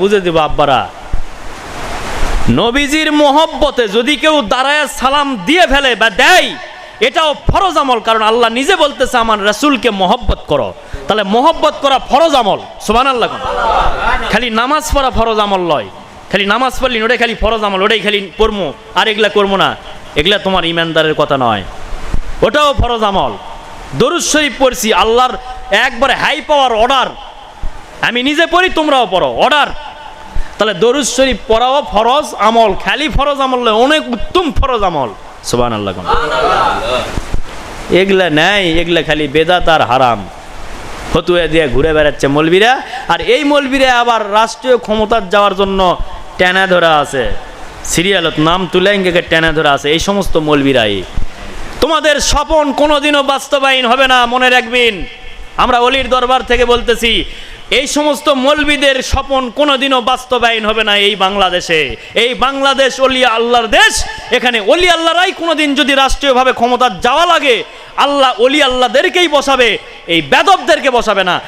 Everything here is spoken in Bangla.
বুঝে দেব আব্বারা, নবীজির মোহব্বতে যদি কেউ দাঁড়ায় সালাম দিয়ে ফেলে বা দেয়, এটাও ফরজ আমল। কারণ আল্লাহ নিজে বলতেছে আমার রাসূলকে মহব্বত করো। তাহলে মহব্বত করা ফরজ আমল। সুবহানাল্লাহ। খালি নামাজ পড়া ফরজ আমল নয়, খালি নামাজ পড়লি ওটাই খালি ফরজ আমল, ওটাই খালি পড়বো আর এগুলা করবো না, এগুলা তোমার ইমানদারের কথা নয়, ওটাও ফরজ আমল। দরুদ শরীফ পড়ছি, আল্লাহর একবারে হাই পাওয়ার অর্ডার, আমি নিজে পড়ি তোমরাও পড়ো, অর্ডার। তাহলে দরুদ শরীফ পড়াও ফরজ আমল, খালি ফরজ আমল নয়, অনেক উত্তম ফরজ আমল। সুবহানাল্লাহ। এগুলা নাই, এগুলা খালি বেদাত আর হারাম, ফতুয়া দিয়ে ঘুরে বেড়াচ্ছে মৌলবীরা। আর এই মৌলবীরা আবার রাষ্ট্রীয় ক্ষমতার যাওয়ার জন্য টেনা ধরা আছে, সিরিয়ালত নাম তুলে ইঙ্গে টেনা ধরা আছে, এই সমস্ত মৌলবীরাই। তোমাদের স্বপন কোনোদিনও বাস্তবায়ন হবে না, মনে রাখবেন। আমরা অলির দরবার থেকে বলতেছি, এই সমস্ত মৌলবীদের স্বপন কোনোদিনও বাস্তবায়ন হবে না এই বাংলাদেশে। এই বাংলাদেশ ওলিয়া আল্লাহর দেশ, এখানে ওলি আল্লাহরাই কোনোদিন যদি রাষ্ট্রীয়ভাবে ক্ষমতা যাওয়া লাগে, আল্লাহ ওলি আল্লাহদেরকেই বসাবে, এই বেদবদেরকে বসাবে না।